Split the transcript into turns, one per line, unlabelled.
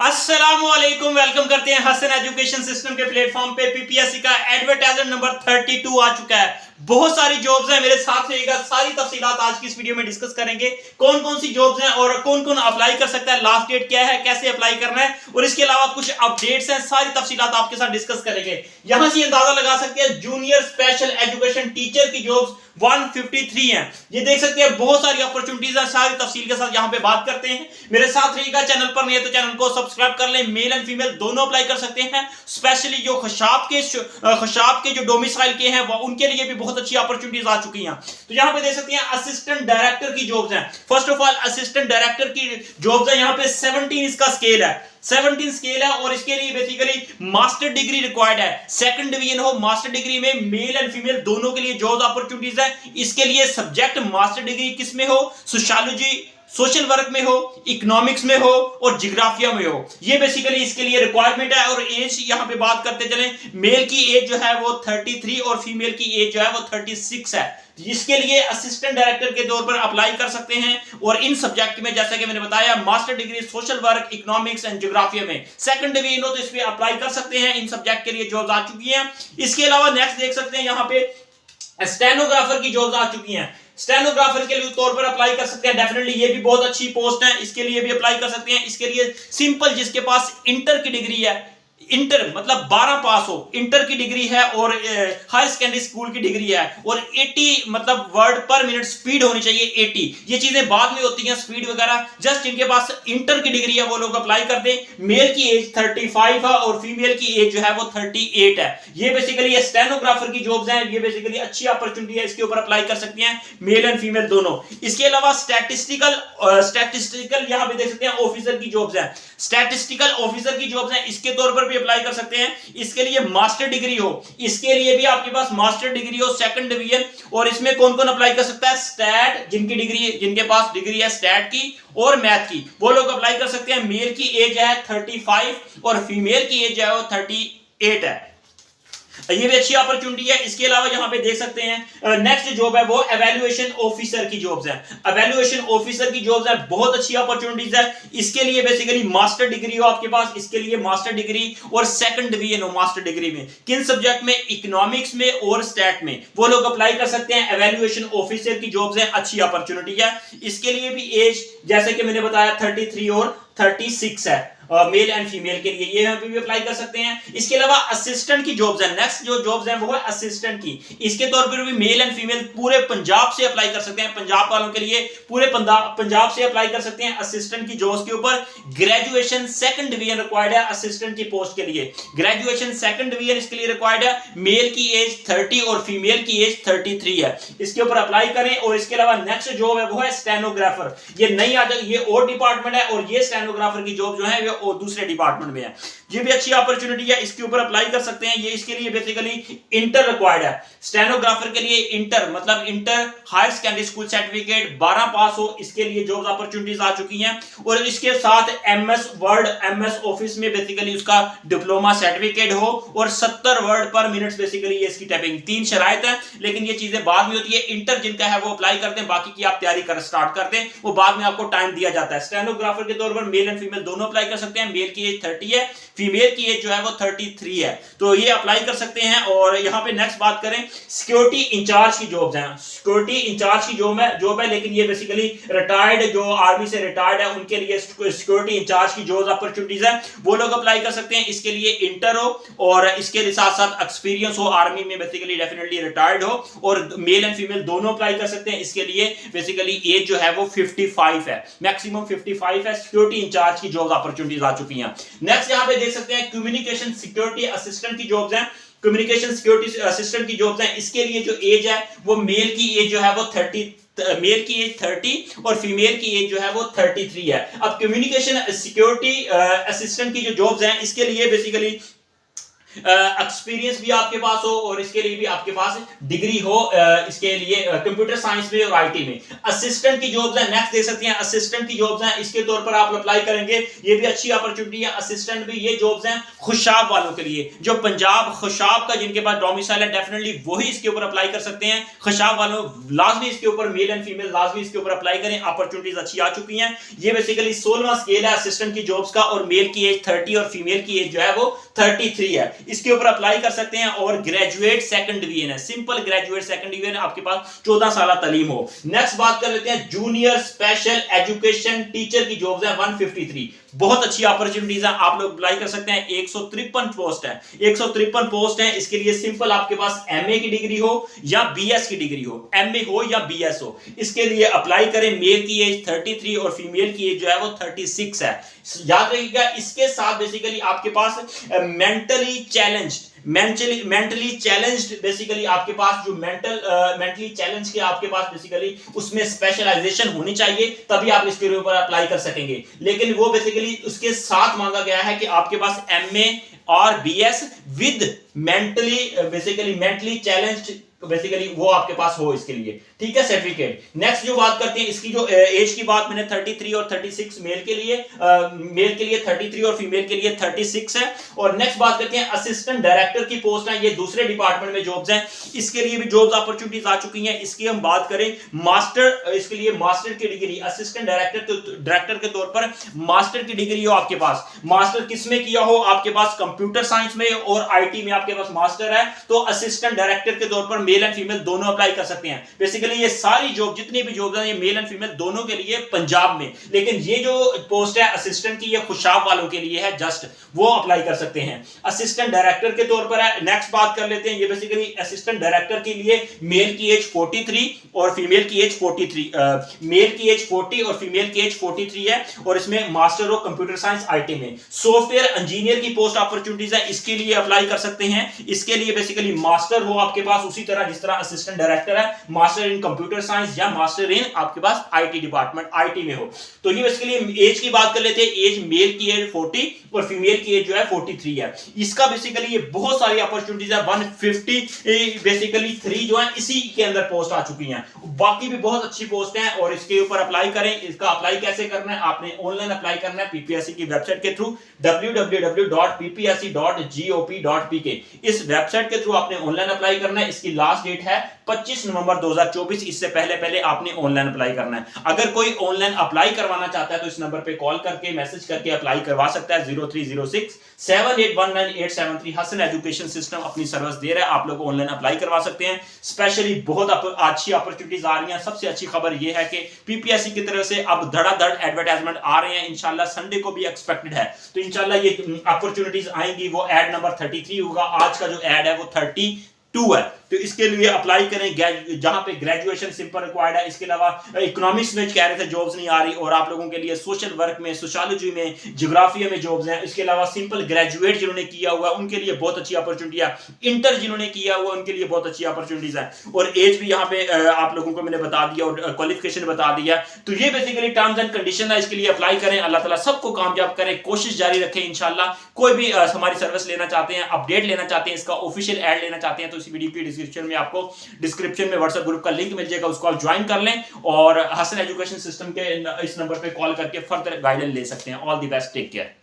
अस्सलामुअलैकुम, वेलकम करते हैं हसन एजुकेशन सिस्टम के प्लेटफॉर्म पे। पीपीएससी का एडवर्टाइजर नंबर 32 आ चुका है। बहुत सारी जॉब्स हैं, मेरे साथ रहेगा। सारी तफसीलात आज की इस वीडियो में डिस्कस करेंगे। कौन कौन सी जॉब्स हैं और कौन कौन अप्लाई कर सकता है, लास्ट डेट क्या है, कैसे अप्लाई करना है और इसके अलावा कुछ अपडेट्स हैं। सारी तफसीलात आपके साथ डिस्कस करेंगे। यहां से अंदाजा लगा सकते हैं जूनियर स्पेशल एजुकेशन टीचर की जॉब्स 153 हैं। ये देख सकते हैं, बहुत सारी अपॉर्चुनिटीज है। सारी तफसील के साथ यहां पे बात करते हैं। मेरे साथ रहिएगा। चैनल पर नहीं है तो चैनल को सब्सक्राइब कर लें। मेल एंड फीमेल दोनों अप्लाई कर सकते हैं। स्पेशली जो खशाब के जो डोमिसाइल के हैं उनके लिए भी बहुत अच्छी अपॉर्चुनिटीज आ चुकी हैं। तो यहां पे देख सकते हैं असिस्टेंट डायरेक्टर की जॉब्स हैं। First of all assistant director की जॉब्स है। यहां पे 17 इसका स्केल है, 17 स्केल है और इसके लिए बेसिकली मास्टर डिग्री रिक्वायर्ड है। सेकंड डिवीजन हो, मास्टर डिग्री में मेल एंड फीमेल दोनों के लिए जॉब अपॉर्चुनिटीज है। इसके लिए सब्जेक्ट मास्टर डिग्री किस में हो, सोशियोलॉजी सोशल वर्क में हो, इकोनॉमिक्स में हो और जियोग्राफिया में हो। ये बेसिकली इसके लिए रिक्वायरमेंट है। और एज यहां पे बात करते चलें, मेल की एज जो है वो 33 और फीमेल की एज जो है वो 36 है। इसके लिए असिस्टेंट डायरेक्टर के तौर पर अप्लाई कर सकते हैं। और इन सब्जेक्ट में जैसा कि मैंने बताया master degree social work, economics and geography में सेकंड डिवीजन हो तो इस पे अप्लाई कर सकते हैं। इन सब्जेक्ट के लिए जॉब्स आ चुकी हैं। इसके अलावा नेक्स्ट देख सकते हैं यहां पे स्टेनोग्राफर की जॉब्स आ चुकी हैं। स्टेनोग्राफर के लिए तौर पर अप्लाई कर सकते हैं। डेफिनेटली ये भी बहुत अच्छी पोस्ट है, इसके लिए भी अप्लाई कर सकते हैं। इसके लिए सिंपल जिसके पास इंटर की डिग्री है, इंटर मतलब 12 पास हो, इंटर की डिग्री है और हायर सेकेंडरी स्कूल की डिग्री है और 80 मतलब वर्ड पर मिनट स्पीड होनी चाहिए 80। ये चीजें बाद में होती हैं स्पीड वगैरह। जस्ट जिनके पास इंटर की डिग्री है वो लोग अप्लाई कर दें। मेल की एज 35 है और फीमेल की एज जो है वो 38 है। ये बेसिकली स्टेनोग्राफर की जॉब्स हैं। ये बेसिकली अच्छी अपॉर्चुनिटी है, इसके ऊपर अप्लाई कर सकते हैं मेल एंड फीमेल दोनों। इसके अलावा स्टैटिस्टिकल यहां पे देख सकते हैं ऑफिसर की जॉब्स हैं। स्टैटिस्टिकल ऑफिसर की जॉब्स हैं, इसके तौर पर भी अप्लाई कर सकते हैं। इसके लिए मास्टर डिग्री हो, इसके लिए भी आपके पास मास्टर डिग्री हो सेकंड डिवीजन। और इसमें कौन कौन अप्लाई कर सकता है, स्टैट जिनके पास डिग्री है स्टैट की और मैथ की वो लोग अप्लाई कर सकते हैं। मेल की एज है 35 और फीमेल की एज है वो 38 है। ये भी अच्छी अपॉर्चुनिटी है। इसके अलावा यहां पे देख सकते हैं नेक्स्ट जॉब है वो एवेल्युएशन ऑफिसर की जॉब्स है। एवेल्युएशन ऑफिसर की जॉब्स है, बहुत अच्छी अपॉर्चुनिटीज है। इसके लिए बेसिकली मास्टर डिग्री हो आपके पास, इसके लिए मास्टर डिग्री और सेकंड डिवीजन हो मास्टर डिग्री में किन सब्जेक्ट में, इकोनॉमिक्स में और स्टैट में, वो लोग अप्लाई कर सकते हैं। एवेल्युएशन ऑफिसर की जॉब्स है, अच्छी अपॉर्चुनिटी है। इसके लिए भी एज जैसे कि मैंने बताया 33 और 36 है मेल एंड फीमेल के लिए, ये हम भी अप्लाई कर सकते हैं। इसके अलावा असिस्टेंट की जॉब्स है। नेक्स्ट जो जॉब्स हैं वो है असिस्टेंट की। इसके तौर पर भी मेल एंड फीमेल पूरे पंजाब से अप्लाई कर सकते हैं। पंजाब वालों के लिए पूरे पंजाब से अप्लाई कर सकते हैं असिस्टेंट की जॉब्स के ऊपर। ग्रेजुएशन सेकंड डिवीजन रिक्वायर्ड है असिस्टेंट की पोस्ट के लिए। ग्रेजुएशन सेकंड डिवीजन इसके लिए रिक्वायर्ड है। मेल की एज 30 और फीमेल की एज 33 है। इसके ऊपर अप्लाई करें। और इसके अलावा नेक्स्ट जॉब है वो है स्टेनोग्राफर। ये नहीं आ जाएगी, ये और डिपार्टमेंट है और ये स्टेनोग्राफर की जॉब जो है और दूसरे डिपार्टमेंट में है। ये भी अच्छी अपॉर्चुनिटी है, इसके ऊपर अप्लाई कर सकते हैं। ये इसके लिए बेसिकली इंटर रिक्वायर्ड है। स्टेनोग्राफर के लिए इंटर मतलब inter higher secondary school certificate 12 pass हो, इसके लिए जॉब अपॉर्चुनिटीज आ चुकी हैं। और इसके साथ एमएस वर्ड, एमएस ऑफिस में बेसिकली उसका डिप्लोमा सर्टिफिकेट हो और 70 वर्ड पर मिनट बेसिकली ये इसकी टाइपिंग। 3 शराइत है, लेकिन ये चीजें बाद में होती है। इंटर जिनका है वो अप्लाई करते हैं, बाकी की आप तैयारी कर स्टार्ट कर दें, वो बाद में आपको टाइम दिया जाता है। स्टेनोग्राफर के तौर पर मेल एंड फीमेल दोनों अप्लाई कर सकते हैं। मेल की एज 30 है, फीमेल की एज जो है वो 33 है। तो ये अप्लाई कर सकते हैं। और यहां पे नेक्स्ट बात करें, सिक्योरिटी इंचार्ज की जॉब्स हैं। सिक्योरिटी इंचार्ज की जॉब है, लेकिन ये बेसिकली रिटायर्ड जो आर्मी से रिटायर्ड है उनके लिए सिक्योरिटी इंचार्ज की जॉब अपॉर्चुनिटीज है, वो लोग अप्लाई कर सकते हैं। इसके लिए इंटर हो और इसके साथ साथ एक्सपीरियंस हो आर्मी में, बेसिकली डेफिनेटली रिटायर्ड हो। और मेल एंड फीमेल दोनों अप्लाई कर सकते हैं। इसके लिए बेसिकली एज जो है वो 55 है, मैक्सिमम 55 है। सिक्योरिटी इंचार्ज की जॉब अपॉर्चुनिटीज आ चुकी हैं। नेक्स्ट यहां पे देख सकते हैं कम्युनिकेशन सिक्योरिटी असिस्टेंट की जॉब्स हैं। कम्युनिकेशन सिक्योरिटी असिस्टेंट की जॉब्स हैं। इसके लिए जो एज है वो मेल की एज जो है वो 30 की एज 30 और फीमेल की एज जो है वो 33 है। अब कम्युनिकेशन सिक्योरिटी असिस्टेंट की जो जॉब्स हैं इसके लिए बेसिकली एक्सपीरियंस भी आपके पास हो और इसके लिए भी आपके पास डिग्री हो, इसके लिए कंप्यूटर साइंस में और आईटी में। असिस्टेंट की जॉब्स है, नेक्स्ट दे सकते हैं असिस्टेंट की जॉब्स हैं, इसके तौर पर आप अप्लाई करेंगे, ये भी अच्छी अपॉर्चुनिटी है। असिस्टेंट भी ये जॉब्स हैं खुशाब वालों के लिए, जो पंजाब खुशाब का जिनके पास डोमिसाइल है डेफिनेटली वही इसके ऊपर अप्लाई कर सकते हैं। खुशाब वालों लाजमी इसके ऊपर, मेल एंड फीमेल लाजमी इसके ऊपर अप्लाई करें, अपॉर्चुनिटीज अच्छी आ चुकी हैं। ये बेसिकली 16वां स्केल है असिस्टेंट की जॉब्स का, और मेल की एज 30 और फीमेल की एज जो है वो 33 है। इसके ऊपर अप्लाई कर सकते हैं। और ग्रेजुएट सेकंड डिवीजन है, सिंपल ग्रेजुएट सेकंड डिवीजन, आपके पास 14 साल तालीम हो। नेक्स्ट बात कर लेते हैं जूनियर स्पेशल एजुकेशन टीचर की जॉब्स है 153, बहुत अच्छी अपॉर्चुनिटीज है, आप लोग अप्लाई कर सकते हैं। 153 पोस्ट है, 153 पोस्ट है। इसके लिए सिंपल आपके पास एमए की डिग्री हो या बीएस की डिग्री हो, एमए हो या बीएस हो, इसके लिए अप्लाई करें। मेल की एज 33 और फीमेल की एज जो है वो 36 है, याद रखिएगा। इसके साथ बेसिकली आपके पास मेंटली चैलेंज्ड बेसिकली आपके पास जो मेंटली चैलेंज के आपके पास बेसिकली उसमें स्पेशलाइजेशन होनी चाहिए, तभी आप इसके ऊपर अप्लाई कर सकेंगे। लेकिन वो बेसिकली उसके साथ मांगा गया है कि आपके पास एमए और BS with mentally challenged basically वो आपके पास हो इसके लिए, ठीक है, सर्टिफिकेट। नेक्स्ट जो बात करते हैं इसकी जो एज की बात मैंने 33 और 36 मेल के लिए 33 और फीमेल के लिए 36 है। और नेक्स्ट बात करते हैं असिस्टेंट डायरेक्टर की पोस्ट है, ये दूसरे डिपार्टमेंट में जॉब्स हैं, इसके लिए भी जॉब्स अपॉर्चुनिटीज आ चुकी हैं। इसकी हम बात करें मास्टर, इसके लिए मास्टर की डिग्री असिस्टेंट डायरेक्टर के तौर पर मास्टर की डिग्री हो आपके पास, मास्टर किसमें किया हो आपके पास, कंप्यूटर साइंस में और आईटी में आपके पास मास्टर है, तो असिस्टेंट डायरेक्टर के तौर पर मेल एंड फीमेल दोनों अप्लाई कर सकते हैं। बेसिकली ये सारी जॉब जितनी भी जॉब है ये मेल एंड फीमेल दोनों के लिए पंजाब में, लेकिन ये जो पोस्ट है असिस्टेंट की ये खुशाब वालों के लिए है, जस्ट वो अप्लाई कर सकते हैं, असिस्टेंट डायरेक्टर के तौर पर है। नेक्स्ट बात कर लेते हैं, ये बेसिकली असिस्टेंट डायरेक्टर के लिए मेल की एज 43 और फीमेल की एज 43, मेल की एज 40 और फीमेल की एज 43 है, और इसमें master of computer science IT में। सॉफ्टवेयर इंजीनियर की पोस्ट अपॉर्चुनिटीज है, इसके लिए अप्लाई कर सकते हैं। इसके लिए बेसिकली मास्टर हो आपके पास, उसी तरह जिस तरह असिस्टेंट डायरेक्टर है, मास्टर इन कंप्यूटर साइंस या मास्टर इन आपके पास आईटी डिपार्टमेंट आईटी में हो। तो ये बेसिकली एज की बात कर लेते हैं, एज मेल की एज 40 और फीमेल की एज जो है 43 है। इसका बेसिकली ये बहुत सारी अपॉर्चुनिटीज है, 150 बेसिकली 3 जो है इसी के अंदर पोस्ट आ चुकी हैं, बाकी भी बहुत अच्छी पोस्ट हैं और इसके ऊपर अप्लाई करें। इसका अप्लाई कैसे करना है, आपने ऑनलाइन अप्लाई करना है पीपीएससी की वेबसाइट के थ्रू www.ppsc.gop.pk, इस वेबसाइट के थ्रू आपने ऑनलाइन अप्लाई करना है। इसकी लास्ट डेट है 25 नवंबर 2024, इससे पहले आपने ऑनलाइन अप्लाई करना है। अगर कोई ऑनलाइन अप्लाई करवाना चाहता है तो इस नंबर पे कॉल करके मैसेज करके अप्लाई करवा सकता है, 030678198873। हसन एजुकेशन सिस्टम अपनी सर्विस दे रहा है, आप लोग ऑनलाइन अप्लाई करवा सकते हैं। स्पेशली बहुत अच्छी अपॉर्चुनिटीज आ रही हैं। सबसे अच्छी खबर यह है कि पीपीएससी की तरफ से अब धड़ाधड़ एडवर्टाइजमेंट आ रहे हैं, इंशाल्लाह संडे को भी एक्सपेक्टेड है, तो इंशाल्लाह ये अपॉर्चुनिटीज आएंगी। वो एड नंबर 33 होगा, आज का जो एड है वो 32 है, तो इसके लिए अप्लाई करें जहां पे ग्रेजुएशन सिंपल रिक्वायर्ड है। इसके अलावा इकोनॉमिक्स में कह रहे थे जॉब्स नहीं आ रही, और आप लोगों के लिए सोशल वर्क में, सोशियोलॉजी में, ज्योग्राफी में जॉब्स हैं। इसके अलावा सिंपल ग्रेजुएट जिन्होंने किया हुआ उनके लिए बहुत अच्छी अपॉर्चुनिटी है, इंटर जिन्होंने किया हुआ उनके लिए बहुत अच्छी अपॉर्चुनिटीज है, और एज भी यहाँ पे आप लोगों को मैंने बता दिया और क्वालिफिकेशन बता दिया। तो ये बेसिकली टर्म्स एंड कंडीशन है, इसके लिए अप्लाई करें। अल्लाह ताला सबको कामयाब करें, कोशिश जारी रखें इंशाल्लाह। कोई भी हमारी सर्विस लेना चाहते हैं, अपडेट लेना चाहते हैं, इसका ऑफिशियल एड लेना चाहते हैं, तो इसी वीडियो की डिस्क्रिप्शन में आपको डिस्क्रिप्शन में व्हाट्सएप ग्रुप का लिंक मिल जाएगा, उसको आप ज्वाइन कर लें और हसन एजुकेशन सिस्टम के इस नंबर पे कॉल करके फर्दर गाइडेंस ले सकते हैं। All the best, take care.